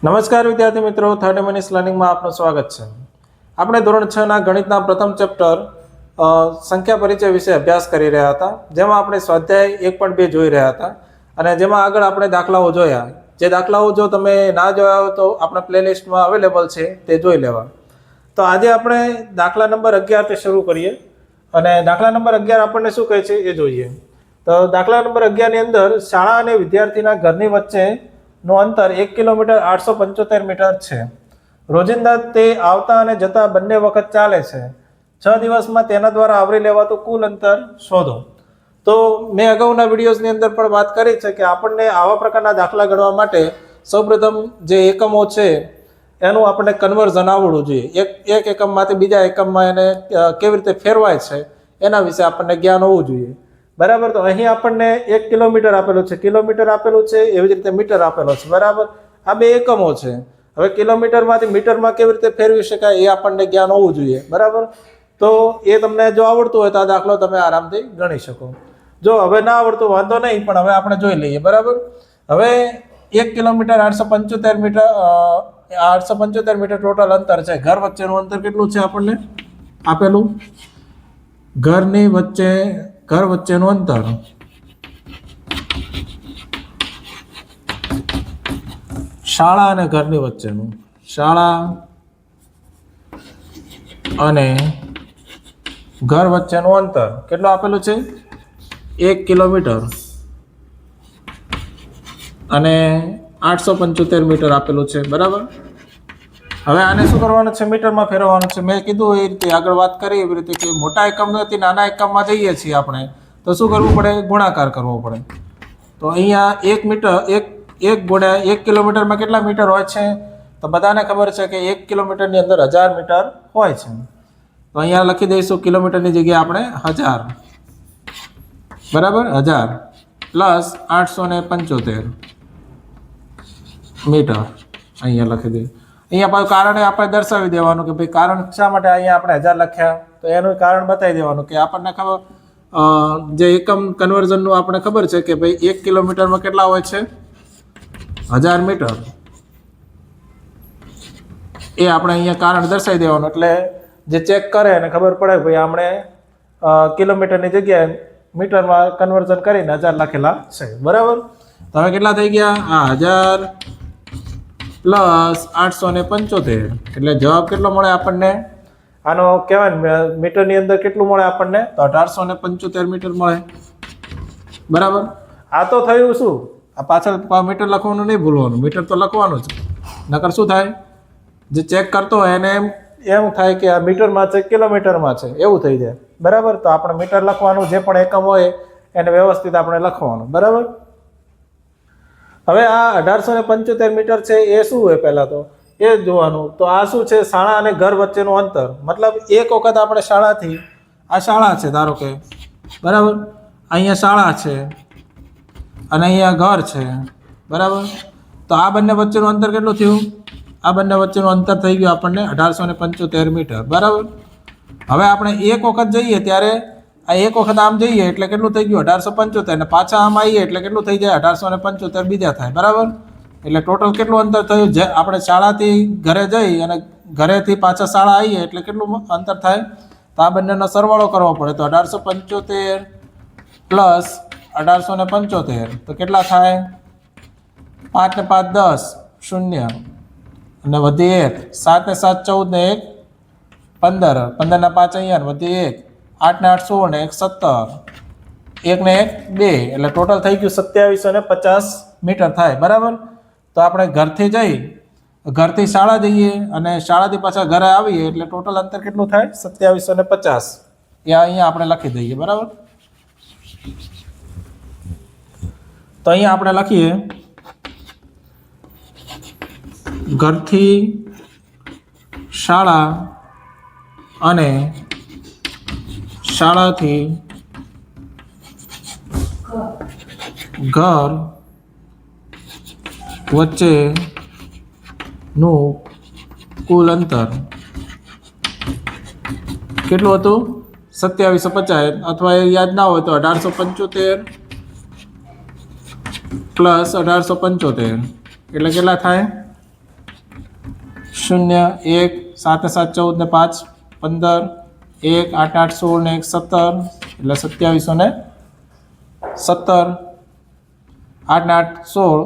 નમસ્કાર વિદ્યાર્થી મિત્રો, 30 મિનિટ્સ લર્નિંગમાં આપનું સ્વાગત છે. આપણે ધોરણ 6 ના ગણિતના પ્રથમ ચેપ્ટર સંખ્યા પરિચય વિશે અભ્યાસ કરી રહ્યા હતા, જેમાં આપણે સ્વાધ્યાય 1.2 જોઈ રહ્યા હતા અને જેમાં આગળ આપણે દાખલાઓ જોયા. જે દાખલાઓ જો તમે ના જોયા હોય તો આપણા પ્લેલિસ્ટમાં અવેલેબલ છે, તે જોઈ લેવા. તો આજે આપણે દાખલા નંબર 11 થી શરૂ કરીએ અને દાખલા નંબર 11 આપણને શું કહે છે એ જોઈએ. તો દાખલા નંબર 11 ની અંદર શાળા અને વિદ્યાર્થીના ઘરની વચ્ચે નું અંતર 1 કિલોમીટર 875 મીટર છે. રોજિંદા તે આવતા અને જતા બંને વખત ચાલે છે. 6 દિવસમાં તેના દ્વારા આવરી લેવાતું કુલ અંતર શોધો. તો મેં અગાઉના વિડીયોઝની અંદર પણ વાત કરી છે કે આપણને આવા પ્રકારના દાખલા ગણવા માટે સૌપ્રથમ જે એકમો છે એનું આપણને કન્વર્ઝન આવડવું જોઈએ. એક એકમમાંથી બીજા એકમમાં એને કેવી રીતે ફેરવાય છે એના વિશે આપણને જ્ઞાન હોવું જોઈએ. બરાબર. તો અહીં આપણને 1 કિલોમીટર આપેલું છે, કિલોમીટર આપેલું છે, એવી જ રીતે મીટર આપેલો છે. બરાબર. આ બે એકમો છે. હવે કિલોમીટરમાંથી મીટરમાં કેવી રીતે ફેરવી શકાય એ આપણને જ્ઞાન હોવું જોઈએ. બરાબર. તો એ તમને જો આવડતું હોય તો આ દાખલો તમે આરામથી ગણી શકો. જો હવે ના આવડતું વાંધો નહીં, પણ હવે આપણે જોઈ લઈએ. બરાબર. હવે 1 કિલોમીટર 875 મીટર 875 મીટર ટોટલ અંતર છે. ઘર વચ્ચેનું અંતર કેટલું છે આપણને આપેલું? ઘર વચ્ચેનું અંતર શાળા અને ઘરની વચ્ચેનું, શાળા અને ઘર વચ્ચેનું અંતર કેટલું આપેલું છે? 1 કિલોમીટર અને 875 મીટર આપેલું છે. બરાબર. હવે આને શું કરવાનું છે? મીટરમાં ફેરવવાનું છે. મેં કીધું એ રીતે આગળ વાત કરી એવી રીતે કે મોટા એકમથી નાના એકમમાં જઈએ છીએ આપણે તો શું કરવું પડે? ગુણાકાર કરવો પડે. તો અહીંયા 1 મીટર 1 ગુણ્યા 1 કિલોમીટરમાં કેટલા મીટર હોય છે? તો બધાને ખબર છે કે 1 કિલોમીટરની અંદર 1000 મીટર હોય છે. તો અહીંયા લખી દઈશું કિલોમીટરની જગ્યાએ આપણે 1000. બરાબર. 1000 પ્લસ 875 મીટર અહીંયા લખી દઈએ. અહીંયા પાછું કારણ આપણે દર્શાવી દેવાનું કે ભાઈ કારણ શા માટે અહીંયા આપણે 1000 લખ્યા, તો એનું કારણ બતાવી દેવાનું કે આપણને ખબર જે એકમ કન્વર્ઝનનું આપણે ખબર છે કે ભાઈ 1 કિલોમીટરમાં કેટલા હોય છે? 1000 મીટર. એ આપણે અહીંયા કારણ દર્શાવી દેવાનું, એટલે જે ચેક કરે એને ખબર પડે ભાઈ આપણે કિલોમીટરની જગ્યાએ મીટરમાં કન્વર્ઝન કરીને 1000 લખેલા છે. બરાબર. તો હવે કેટલા થઈ ગયા? આ 1000 પ્લસ 875 એટલે જવાબ કેટલો મળે આપણને? આનો કહેવાય મીટરની અંદર કેટલું મળે આપણને? તો 1875 મીટર મળે. બરાબર. આ તો થયું શું? આ પાછળ મીટર લખવાનું નહીં ભૂલવાનું, મીટર તો લખવાનું જ. નકર શું થાય? જે ચેક કરતો હોય એને એમ થાય કે આ મીટરમાં છે કિલોમીટરમાં છે, એવું થઈ જાય. બરાબર. તો આપણે મીટર લખવાનું, જે પણ એકમ હોય એને વ્યવસ્થિત આપણે લખવાનું. બરાબર. હવે આ 1875 મીટર છે એ શું હોય પહેલાં તો એ જોવાનું. તો આ શું છે? શાળા અને ઘર વચ્ચેનું અંતર. મતલબ એક વખત આપણે શાળાથી, આ શાળા છે ધારો કે, બરાબર, અહીંયા શાળા છે અને અહીંયા ઘર છે. બરાબર. તો આ બંને વચ્ચેનું અંતર કેટલું થયું? આ બંને વચ્ચેનું અંતર થઈ ગયું આપણને 1875 મીટર. બરાબર. હવે આપણે એક વખત જઈએ ત્યારે આ એક વખત આમ જઈએ એટલે કેટલું થઈ ગયું? 1875. અને પાછા આમ આવીએ એટલે કેટલું થઈ જાય? 1875 બીજા થાય. બરાબર. એટલે ટોટલ કેટલું અંતર થયું? જે આપણે શાળાથી ઘરે જઈ અને ઘરેથી પાછા શાળા આવીએ એટલે કેટલું અંતર થાય? તો આ બંનેનો સરવાળો કરવો પડે. તો 1875 પ્લસ 1875 તો કેટલા થાય? 5 ને 5 10 0 અને વધી 1, 7 ને 7 14 ને 1 15, 15 ના 5 અહીંયા વધી 1, 8 ને 8 16 ને 1 17, 1 ને 1 2 એટલે ટોટલ થઈ ગયું 2750 મીટર થાય. બરાબર. તો આપણે ઘરથી શાળા જઈએ અને શાળાથી પાછા ઘરે આવીએ એટલે ટોટલ અંતર કેટલું થાય? 2750. એ અહીંયા આપણે લખી દઈએ. બરાબર. તો અહીંયા આપણે લખીએ ઘરથી શાળા અને શાળાથી ઘર વચ્ચેનું કુલ અંતર કેટલું હતું? 2750. અથવા એ યાદ ના હોય તો 1875 પ્લસ 1875 એટલે કેટલા થાય? 0 1 7 7 14 ને 5 15 1 8 8 16 ને 1 17 એટલે 2717 8 ને 8 16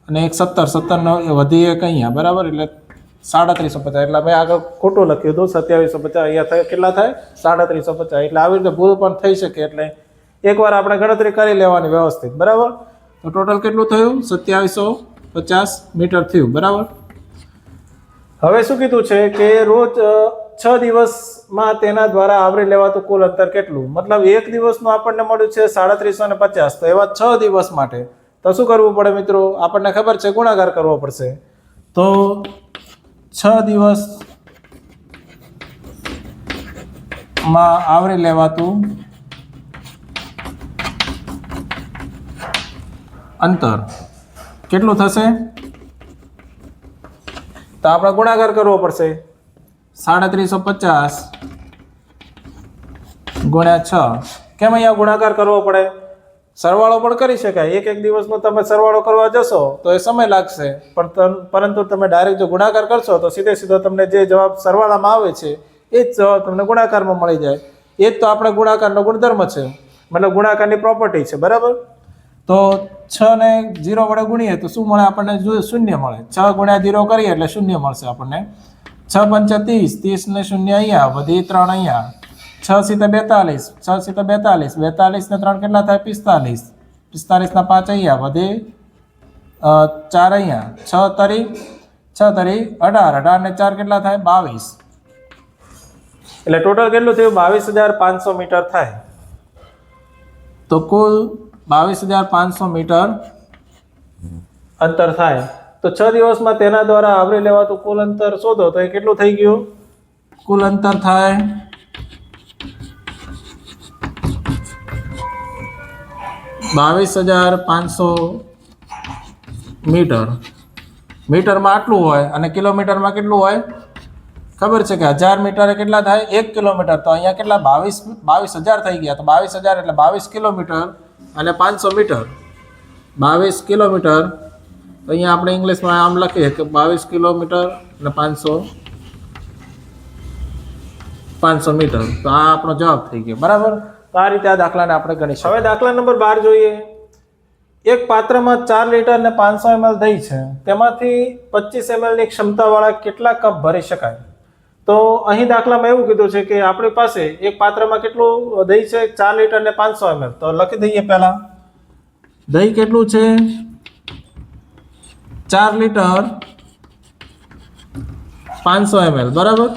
અને 1 17 17 એ વધી એક અહીંયા બરાબર એટલે 3750 એટલે મેં આગળ ખોટું લખ્યું હતું 2750 અહીંયા થાય કેટલા થાય 3750 એટલે આવી રીતે ભૂલ પણ થઈ શકે એટલે એકવાર આપણે ગણતરી કરી લેવાની વ્યવસ્થિત બરાબર તો ટોટલ કેટલું થયું 2750 મીટર થયું બરાબર હવે શું કીધું છે કે રોજ 6 દિવસમાં તેના દ્વારા આવરી લેવાતું કુલ અંતર કેટલું મતલબ એક દિવસનું આપણને મળ્યું છે 3750 તો એવા 6 દિવસ માટે તો શું કરવું પડે મિત્રો આપણને ખબર છે ગુણાકાર કરવો પડશે તો 6 દિવસમાં આવરી લેવાતું અંતર કેટલું થશે તો આપણે ગુણાકાર કરવો પડશે 3750 ગુણ્યા 6 કેમ અહીંયા ગુણાકાર કરવો પડે સરવાળો પણ કરી શકાય એક દિવસનો તમે સરવાળો કરવા જશો તો એ સમય લાગશે પરંતુ તમે ડાયરેક્ટ જો ગુણાકાર કરશો તો સીધો તમને જે જવાબ સરવાળામાં આવે છે એ જ જવાબ તમને ગુણાકારમાં મળી જાય એ જ તો આપણે ગુણાકારનો ગુણધર્મ છે મતલબ ગુણાકારની પ્રોપર્ટી છે બરાબર તો 6 ને 0 વડે ગુણીએ તો શું મળે આપણને શૂન્ય મળે 6 ગુણ્યા 0 કરીએ એટલે શૂન્ય મળશે આપણને 6 પંચા 30 30 ને શૂન્ય અહીંયા વધી 3 અહીંયા 6 સીતે 42 6 સીતે 42 42 ને 3 કેટલા થાય 45 45 ના 5 અહીંયા વધે 4 અહીંયા 6 તરી 18 18 ને 4 કેટલા થાય 22 એટલે ટોટલ કેટલું થયું 22500 મીટર થાય તો કુલ 22500 મીટર અંતર થાય તો 6 દિવસમાં તેના દ્વારા આવરી લેવાતું કુલ અંતર શોધો તો એ કેટલું થઈ ગયું કુલ અંતર થાય 22500 મીટર મીટરમાં આટલું હોય અને કિલોમીટરમાં કેટલું હોય ખબર છે કે 1000 મીટરે કેટલા થાય 1 કિલોમીટર તો અહીંયા કેટલા 22000 થઈ ગયા તો 22000 એટલે 22 કિલોમીટર અને 500 મીટર 22 કિલોમીટર તો અહીંયા આપણે ઇંગ્લિશમાં આમ લખીએ કે 22 કિલોમીટર અને 500 મીટર તો આ આપણો જવાબ થઈ ગયો બરાબર તો આ રીતે આ દાખલાને આપણે ગણીશું હવે દાખલા નંબર 12 જોઈએ એક પાત્રમાં 4 લીટર ને 500 ml દહીં છે તેમાંથી 25 ml ની ક્ષમતાવાળા કેટલા કપ ભરી શકાય તો અહીં દાખલામાં એવું કીધું છે કે આપણી પાસે એક પાત્રમાં કેટલું દહીં છે 4 લીટર ને 500 ml તો લખી દઈએ પહેલા દહીં કેટલું છે 4 લીટર 500 ml બરાબર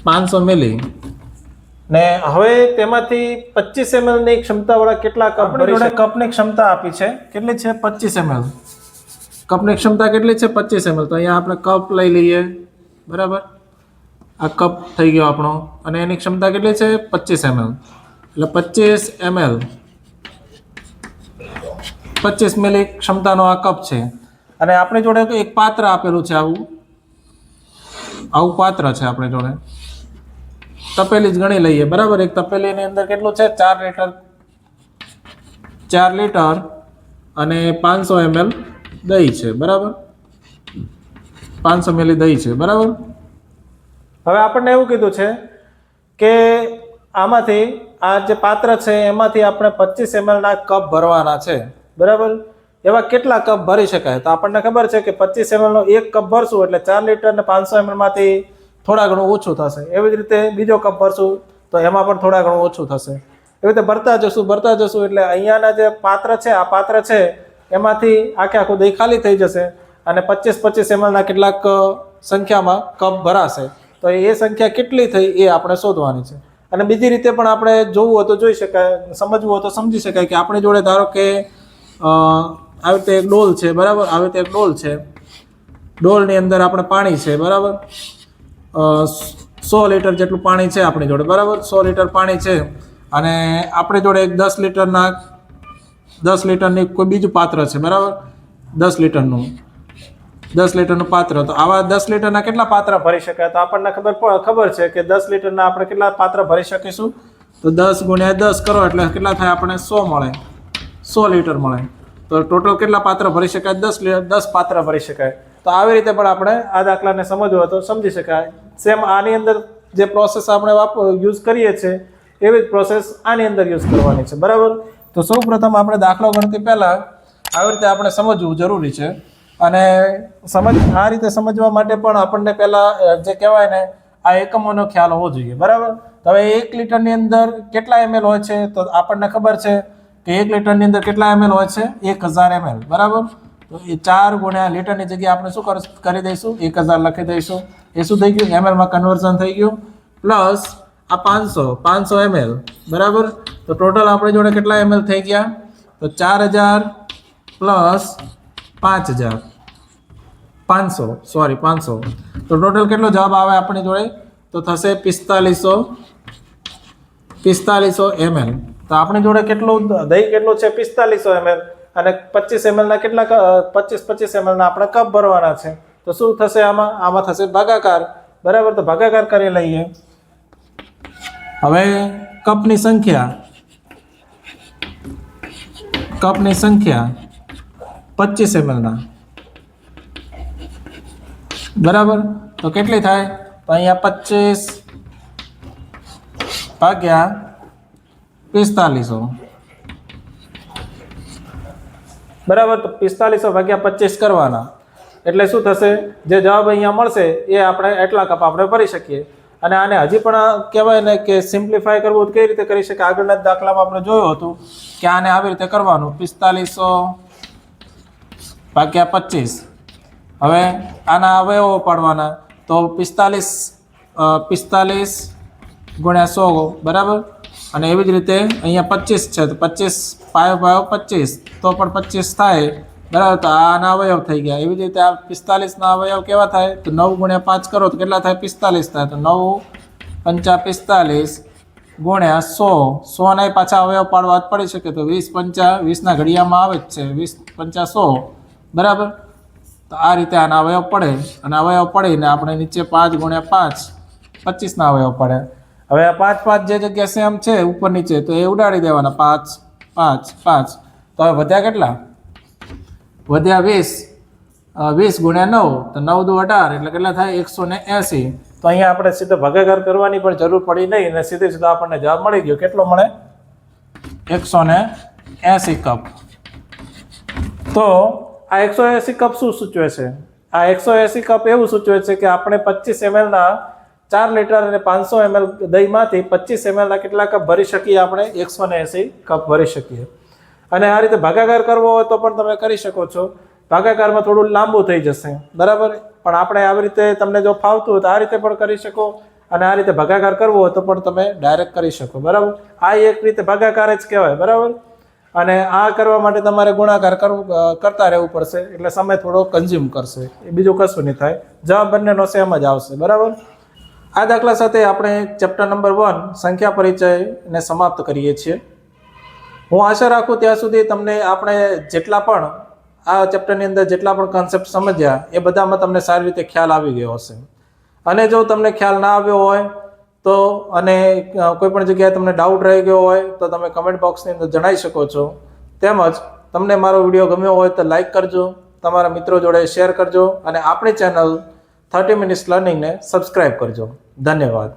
500 મિલી ને હવે તેમાંથી 25 ml ની ક્ષમતાવાળા કેટલા કપ ભરી શકાય કપની ક્ષમતા આપી છે કેટલી છે 25 ml કપની ક્ષમતા કેટલી છે 25 ml તો અહીંયા આપણે કપ લઈ લઈએ બરાબર આ કપ થઈ ગયો આપણો અને એની ક્ષમતા કેટલી છે 25 ml એટલે 25 ml 25 મિલી ક્ષમતાનો આ કપ છે અને આપણી જોડે એક પાત્ર આપેલું છે આવું પાત્ર છે આપણી જોડે તપેલી જ ગણી લઈએ બરાબર એક તપેલીની અંદર કેટલું છે 4 લીટર અને 500 ml દહીં છે બરાબર 500 મિલી દહીં છે બરાબર હવે આપણને એવું કીધું છે કે આમાંથી આ જે પાત્ર છે એમાંથી આપણે 25 ml ના કપ ભરવાના છે બરાબર એવા કેટલા કપ ભરી શકાય તો આપણને ખબર છે કે 25 ml નો એક કપ ભરશું એટલે 4 લીટર ને 500 ml માંથી થોડા ઘણું ઓછું થશે એવી જ રીતે બીજો કપ ભરશું તો એમાં પણ થોડા ઘણું ઓછું થશે એવી રીતે ભરતા જશું એટલે અહીંયાના જે પાત્ર છે આ પાત્ર છે એમાંથી આખું દહીં ખાલી થઈ જશે અને 25 ml ના કેટલાક સંખ્યામાં કપ ભરાશે તો એ સંખ્યા કેટલી થઈ એ આપણે શોધવાની છે અને બીજી રીતે પણ આપણે જોવું હોય તો જોઈ શકાય સમજવું હોય તો સમજી શકાય કે આપણી જોડે ધારો કે આવી રીતે એક ડોલ છે બરાબર આવી રીતે એક ડોલ છે ડોલની અંદર આપણે પાણી છે બરાબર 100 લીટર જેટલું પાણી છે આપણી જોડે બરાબર 100 લીટર પાણી છે અને આપણી જોડે એક 10 લીટરની કોઈ બીજું પાત્ર છે બરાબર 10 લીટરનું પાત્ર તો આવા 10 લીટરના કેટલા પાત્ર ભરી શકાય તો આપણને ખબર છે કે 10 લીટરના આપણે કેટલા પાત્ર ભરી શકીશું તો 10 ગુણ્યા 10 કરો એટલે કેટલા થાય આપણે 100 મળે 100 લીટર મળે તો ટોટલ કેટલા પાત્ર ભરી શકાય 10 પાત્ર ભરી શકાય તો આવી રીતે પણ આપણે આ દાખલાને સમજવો હોય તો સમજી શકાય. સેમ આની અંદર જે પ્રોસેસ આપણે યુઝ કરીએ છીએ એવી જ પ્રોસેસ આની અંદર યુઝ કરવાની છે. બરાબર. તો સૌ પ્રથમ આપણે દાખલો ગણતી પહેલાં આવી રીતે આપણે સમજવું જરૂરી છે. અને આ રીતે સમજવા માટે પણ આપણને પહેલાં જે કહેવાય ને આ એકમોનો ખ્યાલ હોવો જોઈએ. બરાબર. તો હવે 1 લીટરની અંદર કેટલા ml હોય છે? તો આપણને ખબર છે કે 1 લીટરની અંદર કેટલા ml હોય છે? 1000 ml. બરાબર. તો એ 4 ગુણ્યા લીટરની જગ્યાએ આપણે શું કરી દઈશું? 1000 લખી દઈશું. એ શું થઈ ગયું? ml માં કન્વર્ઝન થઈ ગયું. પ્લસ આ 500 ml. બરાબર. તો ટોટલ આપણી જોડે કેટલા ml થઈ ગયા? તો 4000 પ્લસ 5000 500. તો ટોટલ કેટલો જવાબ આવે આપણી જોડે? તો થશે 4500 ml. તો આપણી જોડે કેટલું દહીં કેટલું છે? 4500 ml. અને 25 ml ના કેટલા 25 ml ના આપણે કપ ભરવાના છે. તો શું થશે આમાં થશે ભાગાકાર. બરાબર. તો ભાગાકાર કરી લઈએ. હવે કપની સંખ્યા 25 ml ના. બરાબર. તો કેટલી થાય? તો અહીંયા 25 ભાગ્યા 4500. બરાબર. તો 4500 ભાગ્યા 25 કરવાના એટલે શું થશે? જે જવાબ અહીંયા મળશે એ આપણે એટલા કપ આપણે ભરી શકીએ. અને આને હજી પણ કહેવાય ને કે સિમ્પ્લિફાય કરવું કઈ રીતે કરી શકાય? આગળના દાખલામાં આપણે જોયું હતું કે આને આવી રીતે કરવાનું 4500 ભાગ્યા 25. હવે આના અવયવો પાડવાના. તો 45 ગુણ્યા 100. બરાબર. અને એવી જ રીતે અહીંયા 25 છે તો 25 25 તો પણ 25 થાય. બરાબર. તો આના અવયવ થઈ ગયા. એવી જ રીતે આ 45 ના અવયવ કેવા થાય? તો 9 ગુણ્યા 5 કરો તો કેટલા થાય? 45 થાય. તો 9 પંચા 45 ગુણ્યા 100 ના પાછા અવયવ પાડવા જ પડી શકે. તો 20 પંચા 20 ના ઘડિયામાં આવે જ છે. 20 પંચા 100. બરાબર. તો આ રીતે આના અવયવ પડે. અને અવયવ પડીને આપણે નીચે 5 ગુણ્યા 5 25 ના અવયવ પડે. હવે આ 5 જે જગ્યા સેમ છે ઉપર નીચે તો એ ઉડાડી દેવાના. 5 તો હવે વધ્યા કેટલા? વધ્યા 20 ગુણ્યા 9 તો 9 દુ 18 એટલે કેટલા થાય? 180. તો અહીંયા આપણે સીધો ભાગાકાર કરવાની પણ જરૂર પડી નહીં અને સીધો આપણને જવાબ મળી ગયો. કેટલો મળે? 180 કપ. તો આ 180 કપ શું સૂચવે છે? આ 180 કપ એવું સૂચવે છે કે આપણે 25 ml ના 4 લીટર અને 500 ml દહીંમાંથી 25 ml ના કેટલા કપ ભરી શકીએ? આપણે 180 કપ ભરી શકીએ. અને આ રીતે ભાગાકાર કરવો હોય તો પણ તમે કરી શકો છો. ભાગાકારમાં થોડું લાંબુ થઈ જશે. બરાબર. પણ આપણે આવી રીતે તમને જો ફાવતું હોય તો આ રીતે પણ કરી શકો. અને આ રીતે ભાગાકાર કરવો હોય તો પણ તમે ડાયરેક્ટ કરી શકો. બરાબર. આ એક રીતે ભાગાકાર જ કહેવાય. બરાબર. અને આ કરવા માટે તમારે ગુણાકાર કરતા રહેવું પડશે. એટલે સમય થોડો કન્ઝ્યુમ કરશે. એ બીજું કશું નહીં થાય. જવાબ બંનેનો સેમ જ આવશે. બરાબર. આ દાખલા સાથે આપણે ચેપ્ટર નંબર 1 સંખ્યા પરિચયને સમાપ્ત કરીએ છીએ. હું આશા રાખું ત્યાં સુધી તમને આપણે જેટલા પણ આ ચેપ્ટરની અંદર જેટલા પણ કોન્સેપ્ટ સમજ્યા એ બધામાં તમને સારી રીતે ખ્યાલ આવી ગયો હશે. અને જો તમને ખ્યાલ ના આવ્યો હોય તો અને કોઈ પણ જગ્યાએ તમને ડાઉટ રહી ગયો હોય તો તમે કમેન્ટ બોક્સની અંદર જણાવી શકો છો. તેમજ તમને મારો વિડીયો ગમ્યો હોય તો લાઈક કરજો, તમારા મિત્રો જોડે શેર કરજો અને આપણી ચેનલ 30 મિનિટ્સ લર્નિંગને સબસ્ક્રાઈબ કરજો. ધન્યવાદ.